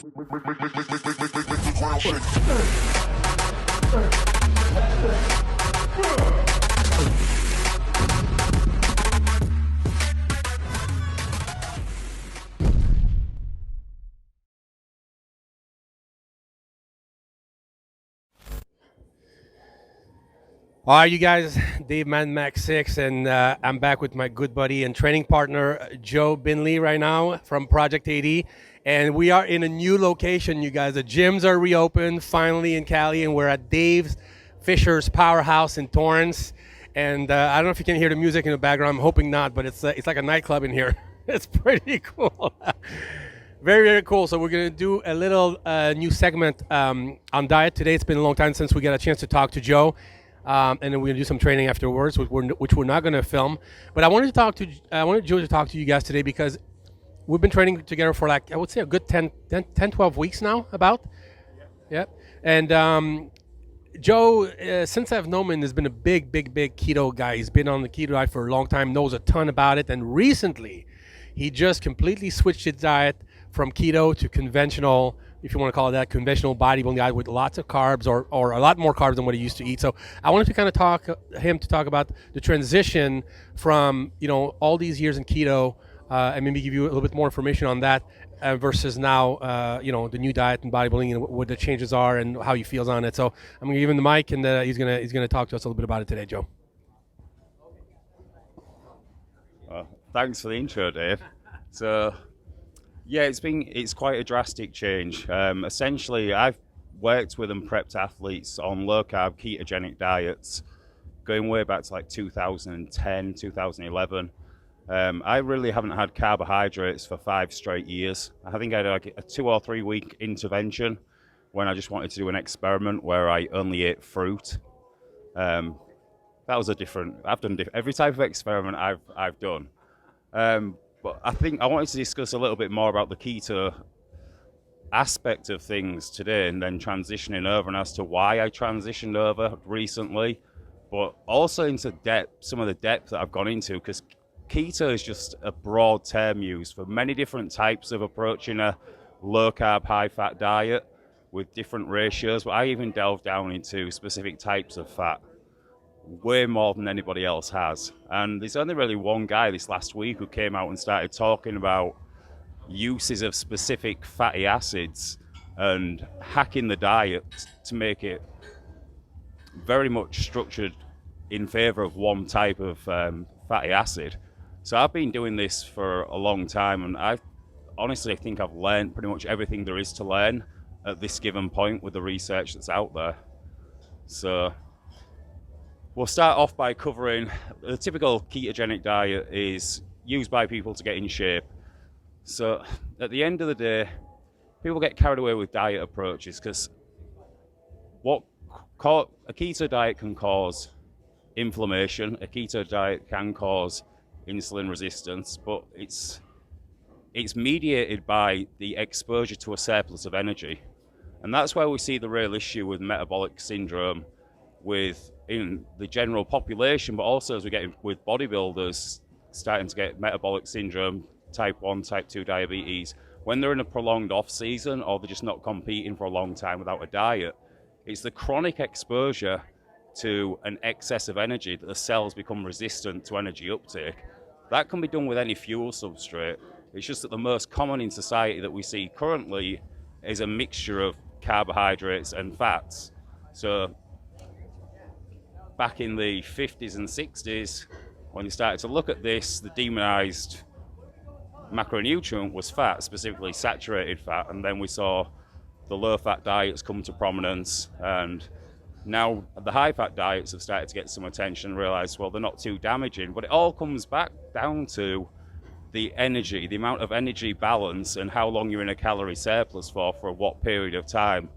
All right, you guys, Dave Man Max 6, and I'm back with my good buddy and training partner, Joe Binley, right now from Project 80. And we are in a new location, you guys. The gyms are reopened finally in Cali, and we're at Dave Fisher's Powerhouse in Torrance. And I don't know if you can hear the music in the background. I'm hoping not, but it's like a nightclub in here. It's pretty cool. Very, very cool. So we're going to do a little new segment on diet today. It's been a long time since we got a chance to talk to Joe. And then we're gonna do some training afterwards, which we're not gonna film. But I wanted Joe to talk to you guys today because we've been training together for like, I would say a good 10, 12 weeks now, about. Yeah. And Joe, since I've known him, has been a big keto guy. He's been on the keto diet for a long time, knows a ton about it. And recently, he just completely switched his diet from keto to conventional, if you want to call it that, conventional bodybuilding diet with lots of carbs or a lot more carbs than what he used to eat. So I wanted to kind of talk about the transition from, all these years in keto and maybe give you a little bit more information on that versus now, the new diet and bodybuilding and what the changes are and how he feels on it. So I'm going to give him the mic and he's going to talk to us a little bit about it today, Joe. Thanks for the intro, Dave. So, yeah, it's quite a drastic change. Essentially, I've worked with and prepped athletes on low-carb ketogenic diets going way back to like 2010, 2011. I really haven't had carbohydrates for 5 straight years. I think I had like a 2 or 3 week intervention when I just wanted to do an experiment where I only ate fruit. That was I've done every type of experiment I've done. But I think I wanted to discuss a little bit more about the keto aspect of things today and then transitioning over and as to why I transitioned over recently, but also into some of the depth that I've gone into, because keto is just a broad term used for many different types of approaching a low-carb, high-fat diet with different ratios, but I even delve down into specific types of fat way more than anybody else has. And there's only really one guy this last week who came out and started talking about uses of specific fatty acids and hacking the diet to make it very much structured in favor of one type of fatty acid. So I've been doing this for a long time, and I honestly think I've learned pretty much everything there is to learn at this given point with the research that's out there. So we'll start off by covering the typical ketogenic diet is used by people to get in shape. So at the end of the day, people get carried away with diet approaches because a keto diet can cause inflammation, a keto diet can cause insulin resistance, but it's mediated by the exposure to a surplus of energy. And that's where we see the real issue with metabolic syndrome in the general population, but also as we get with bodybuilders starting to get metabolic syndrome, type 1, type 2 diabetes, when they're in a prolonged off season or they're just not competing for a long time without a diet. It's the chronic exposure to an excess of energy that the cells become resistant to energy uptake. That can be done with any fuel substrate. It's just that the most common in society that we see currently is a mixture of carbohydrates and fats. So back in the 50s and 60s, when you started to look at this, the demonized macronutrient was fat, specifically saturated fat, and then we saw the low-fat diets come to prominence, and now the high-fat diets have started to get some attention and realize, well, they're not too damaging, but it all comes back down to the energy, the amount of energy balance and how long you're in a calorie surplus for what period of time,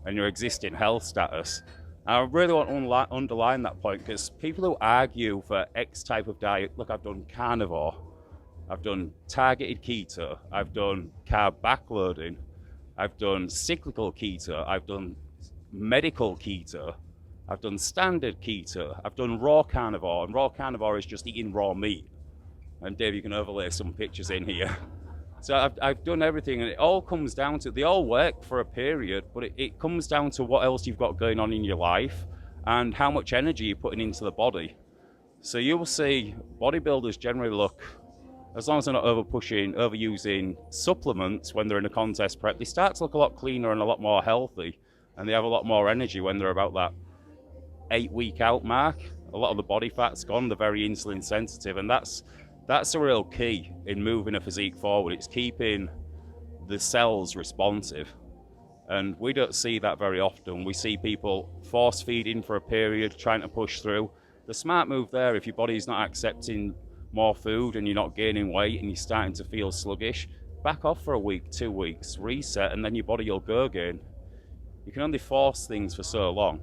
and your existing health status. And I really want to underline that point, because people who argue for X type of diet, look, I've done carnivore, I've done targeted keto, I've done carb backloading, I've done cyclical keto, I've done medical keto, I've done standard keto, I've done raw carnivore, and raw carnivore is just eating raw meat. And Dave, you can overlay some pictures in here. So I've done everything, and it all comes down to, they all work for a period, but it comes down to what else you've got going on in your life and how much energy you're putting into the body. So you will see bodybuilders generally look, as long as they're not overusing supplements when they're in a contest prep, they start to look a lot cleaner and a lot more healthy, and they have a lot more energy when they're about that 8-week out mark. A lot of the body fat's gone, they're very insulin sensitive, and that's a real key in moving a physique forward. It's keeping the cells responsive, and we don't see that very often. We see people force feeding for a period, trying to push through. The smart move there, if your body's not accepting more food and you're not gaining weight and you're starting to feel sluggish, back off for a week, 2 weeks, reset, and then your body will go again. You can only force things for so long.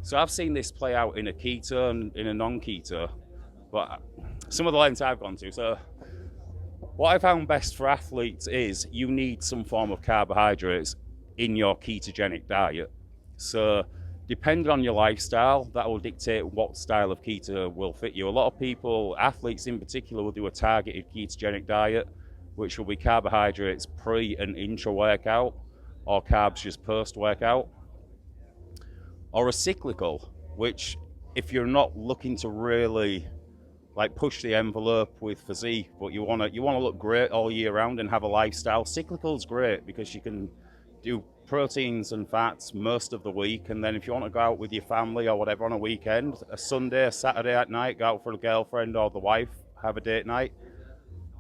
So I've seen this play out in a keto and in a non-keto, but some of the lengths I've gone to. So what I found best for athletes is you need some form of carbohydrates in your ketogenic diet. So depending on your lifestyle, that will dictate what style of keto will fit you. A lot of people, athletes in particular, will do a targeted ketogenic diet, which will be carbohydrates pre and intra-workout, or carbs just post-workout. Or a cyclical, which if you're not looking to really like push the envelope with physique, but you want to look great all year round and have a lifestyle, cyclical's great because you can do proteins and fats most of the week, and then if you want to go out with your family or whatever on a weekend, a Sunday, a Saturday at night, go out for a girlfriend or the wife, have a date night,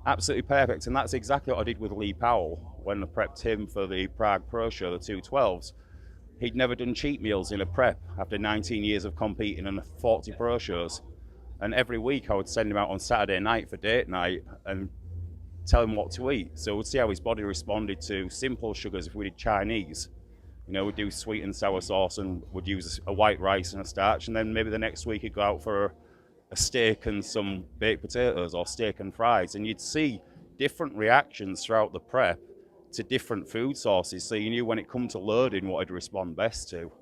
absolutely perfect. And that's exactly what I did with Lee Powell when I prepped him for the Prague Pro Show, the 212s. He'd never done cheat meals in a prep after 19 years of competing in 40 pro shows, and every week I would send him out on Saturday night for date night and tell him what to eat. So we'd see how his body responded to simple sugars. If we did Chinese, we'd do sweet and sour sauce and would use a white rice and a starch, and then maybe the next week he'd go out for a steak and some baked potatoes or steak and fries, and you'd see different reactions throughout the prep to different food sources, so you knew when it come to loading what I'd respond best to.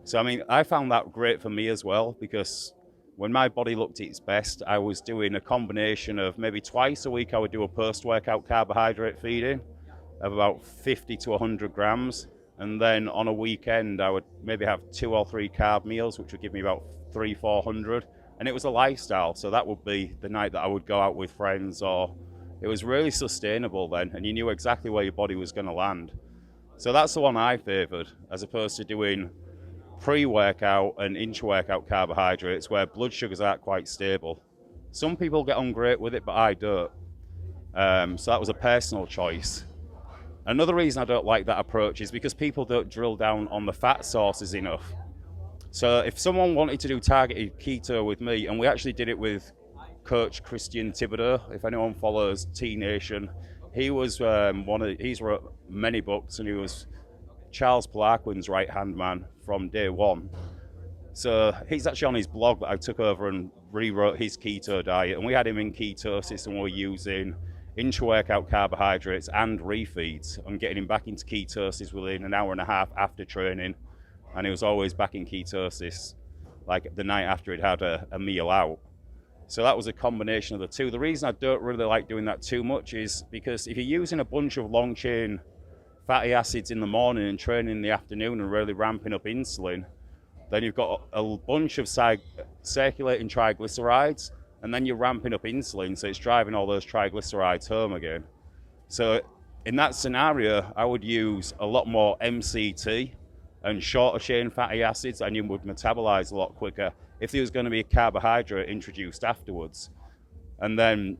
So I mean, I found that great for me as well, because when my body looked its best, I was doing a combination of maybe twice a week I would do a post-workout carbohydrate feeding of about 50 to 100 grams. And then on a weekend, I would maybe have 2 or 3 carb meals, which would give me about 300-400. And it was a lifestyle. So that would be the night that I would go out with friends, or it was really sustainable then. And you knew exactly where your body was going to land. So that's the one I favored, as opposed to doing pre-workout and intra-workout carbohydrates where blood sugars aren't quite stable. Some people get on great with it, but I don't. So that was a personal choice. Another reason I don't like that approach is because people don't drill down on the fat sources enough. So if someone wanted to do targeted keto with me, and we actually did it with Coach Christian Thibodeau, if anyone follows T Nation, he was he's wrote many books, and he was Charles Pelarquin's right-hand man from day one. So he's actually on his blog that I took over and rewrote his keto diet, and we had him in ketosis, and we were using intra-workout carbohydrates and refeeds and getting him back into ketosis within an hour and a half after training, and he was always back in ketosis like the night after he'd had a meal out. So that was a combination of the two. The reason I don't really like doing that too much is because if you're using a bunch of long-chain fatty acids in the morning and training in the afternoon and really ramping up insulin, then you've got a bunch of circulating triglycerides, and then you're ramping up insulin, so it's driving all those triglycerides home again. So in that scenario, I would use a lot more MCT and shorter chain fatty acids, and you would metabolize a lot quicker if there was going to be a carbohydrate introduced afterwards. And then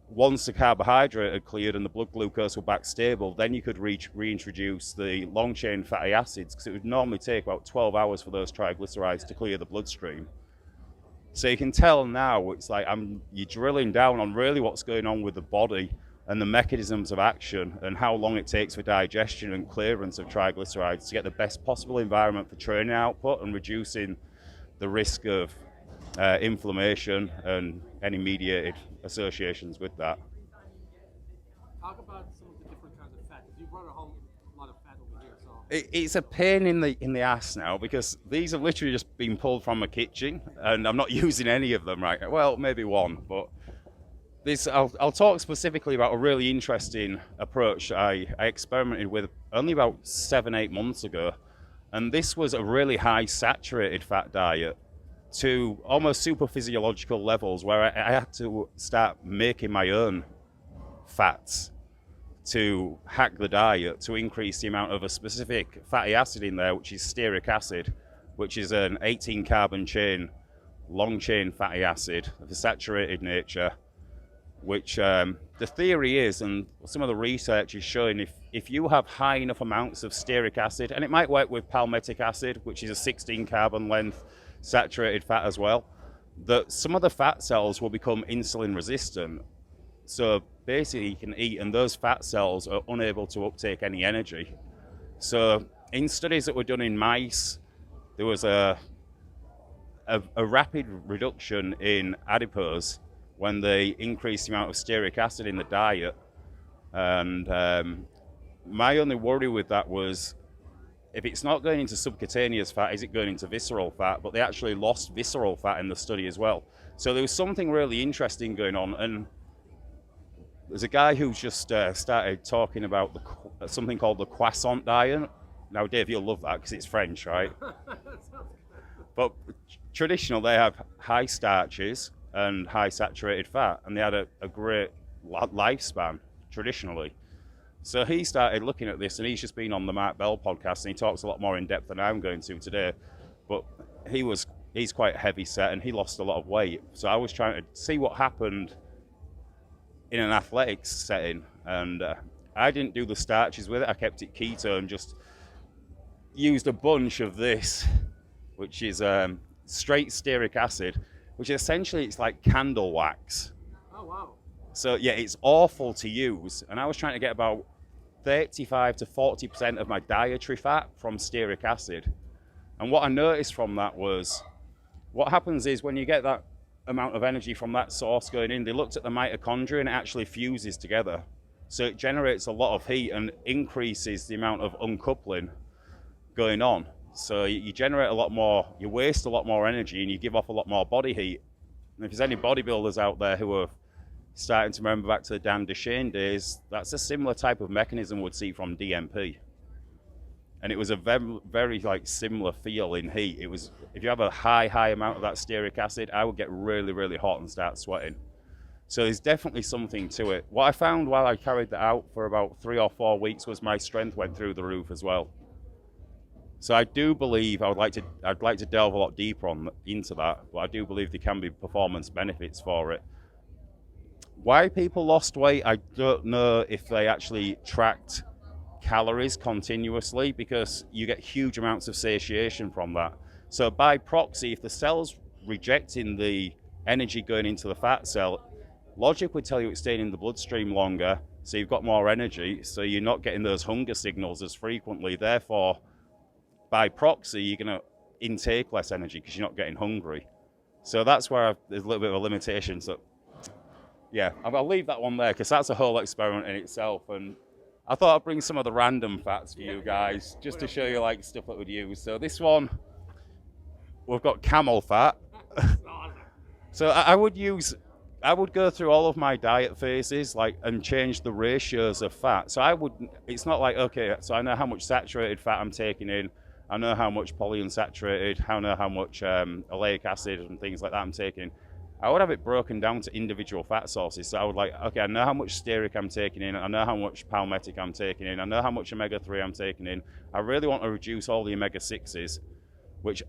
once the carbohydrate had cleared and the blood glucose were back stable, then you could reintroduce the long-chain fatty acids, because it would normally take about 12 hours for those triglycerides to clear the bloodstream. So you can tell now, it's like you're drilling down on really what's going on with the body and the mechanisms of action and how long it takes for digestion and clearance of triglycerides to get the best possible environment for training output and reducing the risk of inflammation and any mediated associations with that. Talk about some of the different kinds of fat. You brought home a lot of fat over here, so it's a pain in the ass now, because these have literally just been pulled from a kitchen, and I'm not using any of them right now. Well, maybe one, but I'll talk specifically about a really interesting approach I experimented with only about 7-8 months ago, and this was a really high saturated fat diet to almost super physiological levels where I had to start making my own fats to hack the diet to increase the amount of a specific fatty acid in there, which is stearic acid, which is an 18 carbon chain, long chain fatty acid of a saturated nature, which the theory is, and some of the research is showing, if you have high enough amounts of stearic acid, and it might work with palmitic acid, which is a 16 carbon length saturated fat as well, that some of the fat cells will become insulin resistant. So basically you can eat and those fat cells are unable to uptake any energy. So in studies that were done in mice, there was a rapid reduction in adipose when they increased the amount of stearic acid in the diet. And my only worry with that was, if it's not going into subcutaneous fat, is it going into visceral fat? But they actually lost visceral fat in the study as well. So there was something really interesting going on. And there's a guy who's just started talking about something called the croissant diet. Now, Dave, you'll love that because it's French, right? But traditional, they have high starches and high saturated fat, and they had a great lifespan traditionally. So he started looking at this, and he's just been on the Mark Bell podcast, and he talks a lot more in depth than I'm going to today. But he's quite heavy set, and he lost a lot of weight. So I was trying to see what happened in an athletics setting, and I didn't do the starches with it. I kept it keto and just used a bunch of this, which is straight stearic acid, which essentially it's like candle wax. Oh, wow. So yeah, it's awful to use, and I was trying to get about 35 to 40% of my dietary fat from stearic acid. And what I noticed from that was, what happens is when you get that amount of energy from that source going in, they looked at the mitochondria and it actually fuses together. So it generates a lot of heat and increases the amount of uncoupling going on. So you generate a lot more, you waste a lot more energy, and you give off a lot more body heat. And if there's any bodybuilders out there who are starting to remember back to the Dan Duchesne days, that's a similar type of mechanism we'd see from DMP. And it was a very like similar feel in heat. It was, if you have a high amount of that stearic acid, I would get really hot and start sweating. So there's definitely something to it. What I found while I carried that out for about 3 or 4 weeks was my strength went through the roof as well. So I do believe I'd like to delve a lot deeper into that, but I do believe there can be performance benefits for it. Why people lost weight, I don't know if they actually tracked calories continuously, because you get huge amounts of satiation from that. So by proxy, if the cell's rejecting the energy going into the fat cell, logic would tell you it's staying in the bloodstream longer, so you've got more energy, so you're not getting those hunger signals as frequently. Therefore, by proxy, you're going to intake less energy because you're not getting hungry. So that's where there's a little bit of a limitation. So yeah, I'll leave that one there because that's a whole experiment in itself. And I thought I'd bring some of the random fats for you guys just to show you like stuff that we'd use. So this one, we've got camel fat. So I would go through all of my diet phases and change the ratios of fat. So it's not like, okay, so I know how much saturated fat I'm taking in, I know how much polyunsaturated, I know how much oleic acid and things like that I'm taking. I would have it broken down to individual fat sources. So I would okay, I know how much stearic I'm taking in, I know how much palmitic I'm taking in, I know how much omega-3 I'm taking in. I really want to reduce all the omega-6s, which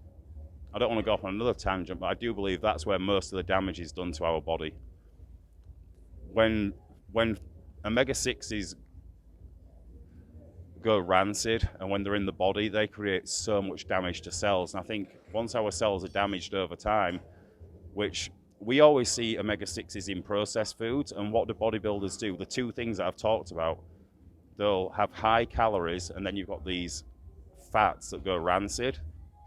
I don't want to go off on another tangent, but I do believe that's where most of the damage is done to our body. When omega-6s go rancid and when they're in the body, they create so much damage to cells. And I think once our cells are damaged over time, which we always see omega-6s in processed foods, and what do bodybuilders do? The two things that I've talked about, they'll have high calories, and then you've got these fats that go rancid.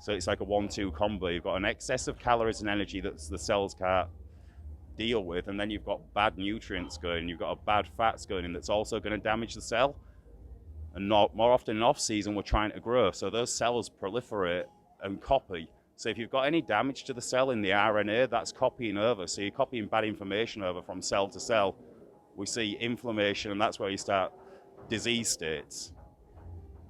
So it's like a 1-2 combo. You've got an excess of calories and energy that the cells can't deal with, and then you've got bad nutrients going, you've got a bad fats going in that's also going to damage the cell. And more often in off season, we're trying to grow, so those cells proliferate and copy, So if you've got any damage to the cell in the RNA, that's copying over. So you're copying bad information over from cell to cell. We see inflammation, and that's where you start disease states.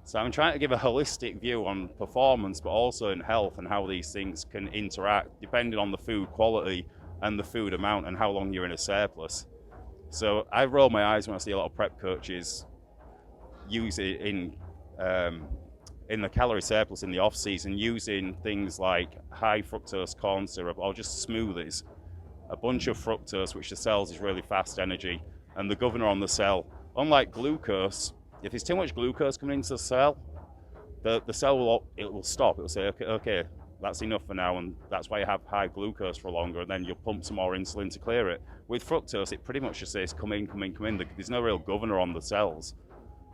So I'm trying to give a holistic view on performance, but also in health and how these things can interact depending on the food quality and the food amount and how long you're in a surplus. So I roll my eyes when I see a lot of prep coaches use it in the calorie surplus in the off season, using things like high fructose corn syrup or just smoothies, a bunch of fructose, which the cells is really fast energy, and the governor on the cell. Unlike glucose, if there's too much glucose coming into the cell, the cell will stop. It will say, okay, that's enough for now, and that's why you have high glucose for longer, and then you'll pump some more insulin to clear it. With fructose, it pretty much just says, come in, come in, come in. There's no real governor on the cells.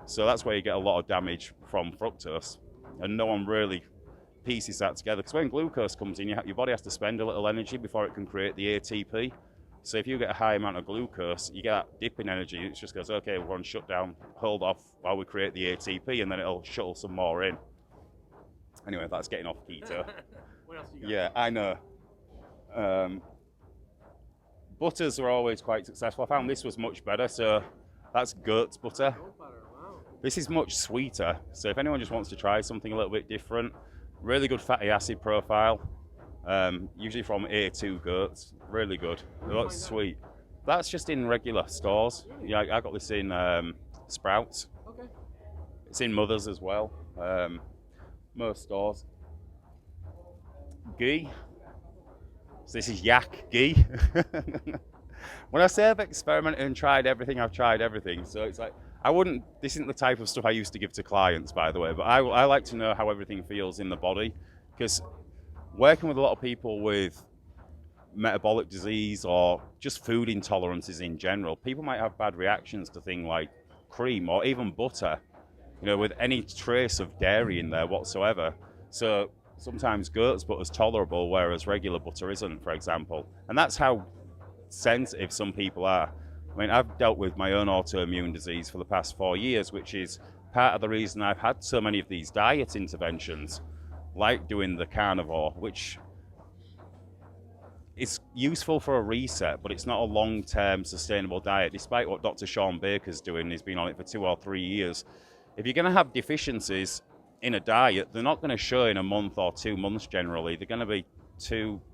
So that's where you get a lot of damage from fructose, and no one really pieces that together. Because when glucose comes in, your body has to spend a little energy before it can create the ATP. So if you get a high amount of glucose, you get that dip in energy. It just goes, okay, we're on shutdown, hold off while we create the ATP, and then it'll shuttle some more in. Anyway, that's getting off keto. What else you got? Yeah, I know. Butters are always quite successful. I found this was much better, so that's goat's butter. This is much sweeter, so if anyone just wants to try something a little bit different, really good fatty acid profile, usually from A2 goats, really good. They look sweet. That's just in regular stores. Yeah, I got this in Sprouts. Okay. It's in Mother's as well, most stores. Ghee. So this is yak ghee. When I say I've experimented and tried everything, I've tried everything. So it's like, this isn't the type of stuff I used to give to clients, by the way, but I like to know how everything feels in the body, because working with a lot of people with metabolic disease or just food intolerances in general, people might have bad reactions to things like cream or even butter, with any trace of dairy in there whatsoever. So sometimes goat's butter is tolerable, whereas regular butter isn't, for example. And that's how sensitive some people are. I mean, I've dealt with my own autoimmune disease for the past 4 years, which is part of the reason I've had so many of these diet interventions, like doing the Carnivore, which is useful for a reset, but it's not a long-term sustainable diet, despite what Dr. Sean Baker's doing. He's been on it for 2 or 3 years. If you're going to have deficiencies in a diet, they're not going to show in a month or 2 months generally. They're going to be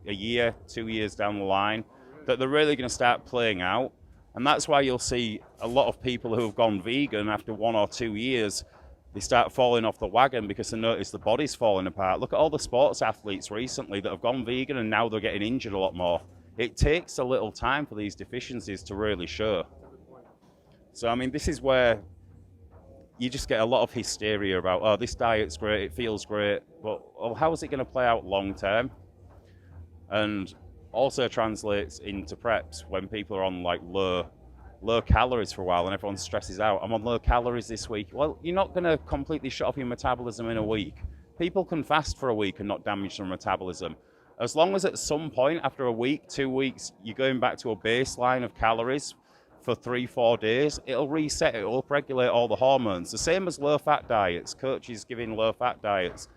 a year, 2 years down the line, that they're really going to start playing out. And that's why you'll see a lot of people who have gone vegan after 1 or 2 years, they start falling off the wagon because they notice the body's falling apart. Look at all the sports athletes recently that have gone vegan and now they're getting injured a lot more. It takes a little time for these deficiencies to really show. So, I mean, this is where you just get a lot of hysteria about, oh, this diet's great, it feels great, but how is it going to play out long term? And also translates into preps when people are on like low calories for a while and everyone stresses out. I'm on low calories this week. Well, you're not going to completely shut off your metabolism in a week. People can fast for a week and not damage their metabolism. As long as at some point after a week, 2 weeks, you're going back to a baseline of calories for 3-4 days, it'll reset, it'll upregulate all the hormones. The same as low-fat diets, coaches giving low-fat diets.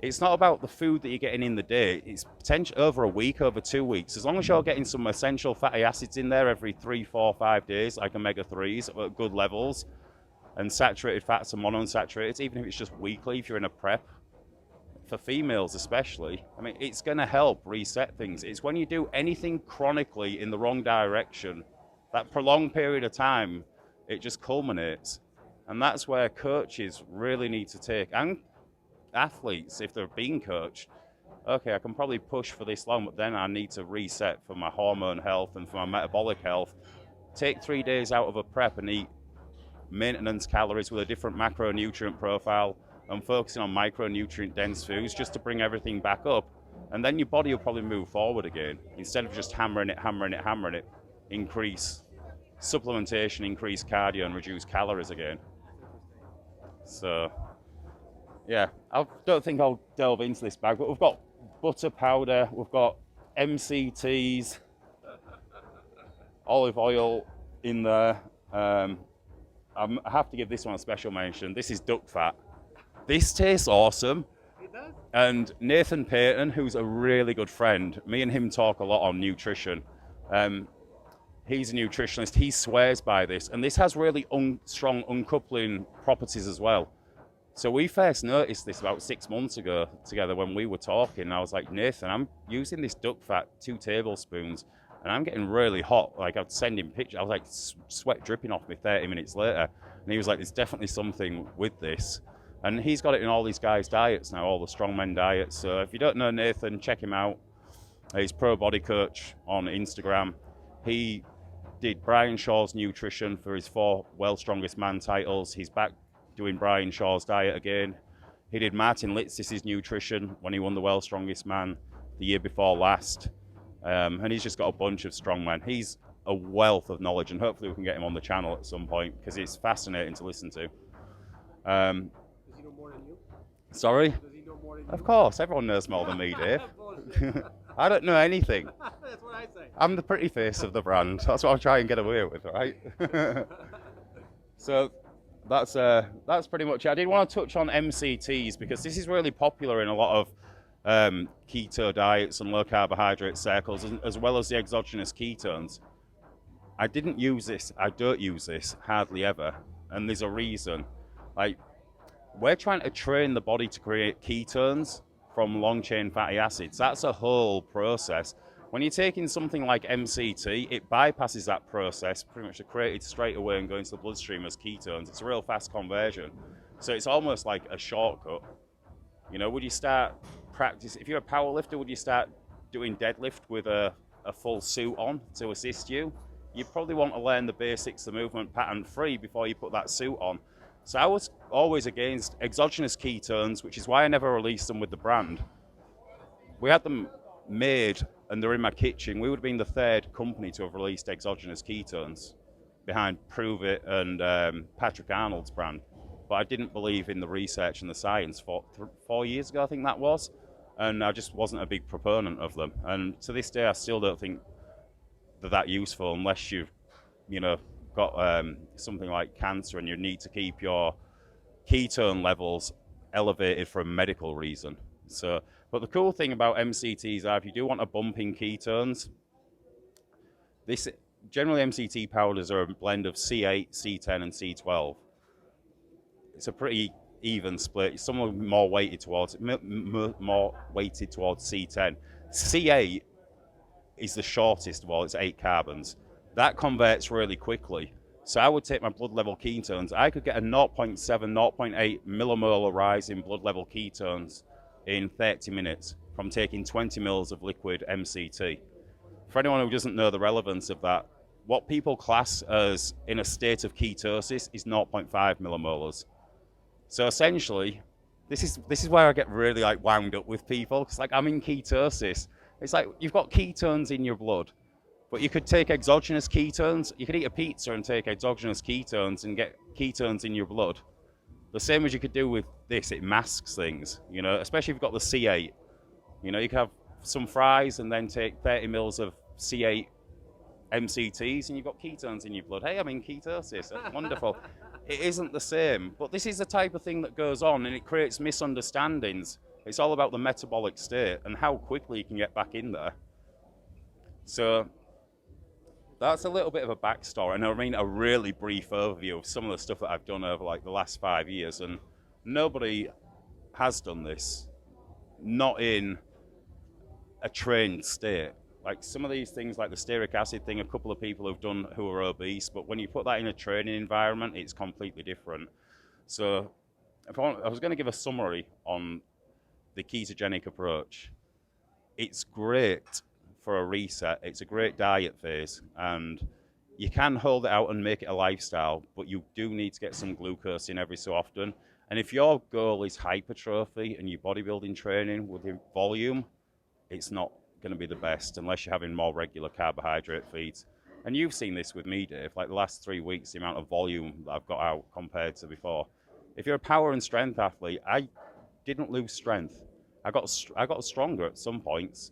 It's not about the food that you're getting in the day. It's potentially over a week, over 2 weeks. As long as you're getting some essential fatty acids in there every 3, 4, 5 days, like omega-3s at good levels, and saturated fats and monounsaturated, even if it's just weekly, if you're in a prep, for females especially, I mean, it's going to help reset things. It's when you do anything chronically in the wrong direction, that prolonged period of time, it just culminates. And that's where coaches really need to take, and athletes, if they're being coached, okay, I can probably push for this long, but then I need to reset for my hormone health and for my metabolic health. Take 3 days out of a prep and eat maintenance calories with a different macronutrient profile and focusing on micronutrient dense foods just to bring everything back up. And then your body will probably move forward again. Instead of just hammering it, increase supplementation, increase cardio and reduce calories again. So, yeah, I don't think I'll delve into this bag, but we've got butter powder, we've got MCTs, olive oil in there. I have to give this one a special mention. This is duck fat. This tastes awesome. And Nathan Payton, who's a really good friend, me and him talk a lot on nutrition. He's a nutritionist. He swears by this, and this has really strong uncoupling properties as well. So we first noticed this about 6 months ago together when we were talking. I was like, Nathan, I'm using this duck fat, 2 tablespoons, and I'm getting really hot. Like, I'd send him pictures. I was like, sweat dripping off me 30 minutes later. And he was like, there's definitely something with this. And he's got it in all these guys' diets now, all the strongmen diets. So if you don't know Nathan, check him out. He's Pro Body Coach on Instagram. He did Brian Shaw's nutrition for his 4 World's Strongest Man titles. He's back doing Brian Shaw's diet again. He did Martin Litzis' nutrition when he won the World's Strongest Man the year before last. And he's just got a bunch of strongmen. He's a wealth of knowledge, and hopefully we can get him on the channel at some point because it's fascinating to listen to. Does he know more than you? Sorry? Does he know more than you? Of course, everyone knows more than me, Dave. I don't know anything. That's what I say. I'm the pretty face of the brand. That's what I try and get away with, right? So that's pretty much it. I did want to touch on MCTs because this is really popular in a lot of keto diets and low carbohydrate circles, as well as the exogenous ketones. I didn't use this. I don't use this hardly ever, and there's a reason. Like, we're trying to train the body to create ketones from long-chain fatty acids. That's a whole process. When you're taking something like MCT, it bypasses that process, pretty much created straight away and go into the bloodstream as ketones. It's a real fast conversion. So it's almost like a shortcut. You know, would you start practice, if you're a power lifter, would you start doing deadlift with a full suit on to assist you? You probably want to learn the basics, the movement pattern free before you put that suit on. So I was always against exogenous ketones, which is why I never released them with the brand. We had them made and they're in my kitchen. We would have been the 3rd company to have released exogenous ketones behind Prove It and Patrick Arnold's brand. But I didn't believe in the research and the science 4 years ago, I think that was. And I just wasn't a big proponent of them. And to this day, I still don't think they're that useful unless you've, got something like cancer and you need to keep your ketone levels elevated for a medical reason. So, but the cool thing about MCTs are if you do want a bump in ketones, generally MCT powders are a blend of C8, C10 and C12. It's a pretty even split. Some are more weighted towards C10. C8 is the shortest of all. It's 8 carbons. That converts really quickly. So I would take my blood level ketones. I could get a 0.7, 0.8 millimolar rise in blood level ketones in 30 minutes from taking 20 mils of liquid MCT. For anyone who doesn't know the relevance of that, what people class as in a state of ketosis is 0.5 millimolars. So essentially, this is where I get really wound up with people. It's like, I'm in ketosis. It's like you've got ketones in your blood, but you could take exogenous ketones. You could eat a pizza and take exogenous ketones and get ketones in your blood. The same as you could do with this, it masks things, especially if you've got the C8. You could have some fries and then take 30 mils of C8 MCTs and you've got ketones in your blood. Hey, I'm in ketosis. That's wonderful. It isn't the same, but this is the type of thing that goes on and it creates misunderstandings. It's all about the metabolic state and how quickly you can get back in there. So that's a little bit of a backstory, and I mean a really brief overview of some of the stuff that I've done over the last 5 years, and nobody has done this, not in a trained state. Like some of these things, like the stearic acid thing, a couple of people have done who are obese, but when you put that in a training environment, it's completely different. So I was going to give a summary on the ketogenic approach. It's great for a reset. It's a great diet phase, and you can hold it out and make it a lifestyle, but you do need to get some glucose in every so often. And if your goal is hypertrophy and your bodybuilding training with volume, it's not going to be the best unless you're having more regular carbohydrate feeds. And you've seen this with me, Dave, like the last 3 weeks, the amount of volume that I've got out compared to before. If you're a power and strength athlete, I didn't lose strength. I got stronger at some points,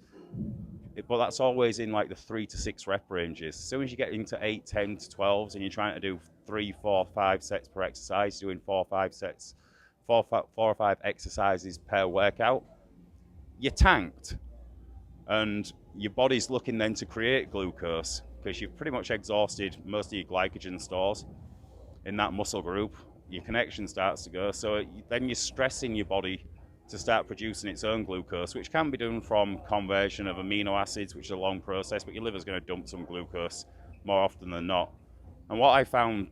but that's always in the 3 to 6 rep ranges. As soon as you get into 8, 10 to 12s and you're trying to do 3, 4, 5 sets per exercise, doing 4 or 5 sets four or five exercises per workout, you're tanked. And your body's looking then to create glucose because you've pretty much exhausted most of your glycogen stores in that muscle group. Your connection starts to go. So then you're stressing your body to start producing its own glucose, which can be done from conversion of amino acids, which is a long process, but your liver's going to dump some glucose more often than not. And what I found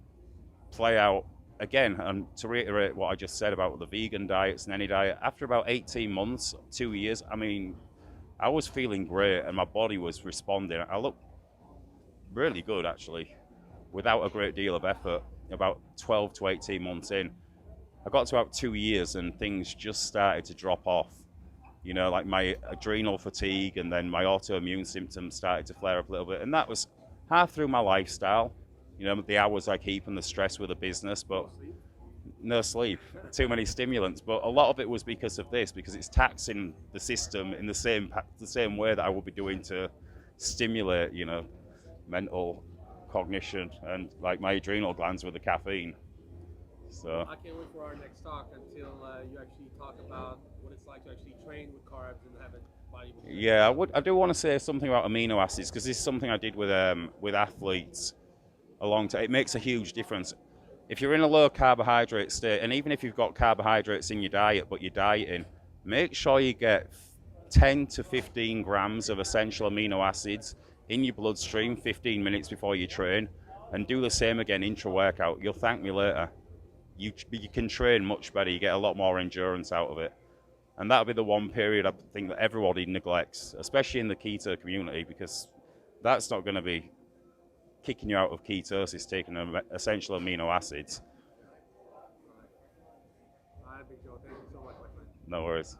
play out again, and to reiterate what I just said about the vegan diets and any diet, after about 18 months, 2 years, I mean, I was feeling great and my body was responding. I looked really good actually, without a great deal of effort, about 12 to 18 months in. I got to about 2 years and things just started to drop off. You know, like my adrenal fatigue and then my autoimmune symptoms started to flare up a little bit. And that was half through my lifestyle, you know, the hours I keep and the stress with the business, but no sleep, too many stimulants. But a lot of it was because of this, because it's taxing the system in the same way that I would be doing to stimulate, you know, mental cognition and like my adrenal glands with the caffeine. So I can't wait for our next talk until you actually talk about what it's like to actually train with carbs and have a bodybuilding. yeah, I do want to say something about amino acids because this is something I did with athletes a long time. It makes a huge difference. If you're in a low carbohydrate state, and even if you've got carbohydrates in your diet but you're dieting, make sure you get 10 to 15 grams of essential amino acids in your bloodstream 15 minutes before you train, and do the same again intra-workout. You'll thank me later. You can train much better. You get a lot more endurance out of it. And that'll be the one period I think that everybody neglects, especially in the keto community, because that's not going to be kicking you out of ketosis, taking essential amino acids. All right, Big Joe. Thank you so much, my friend. No worries.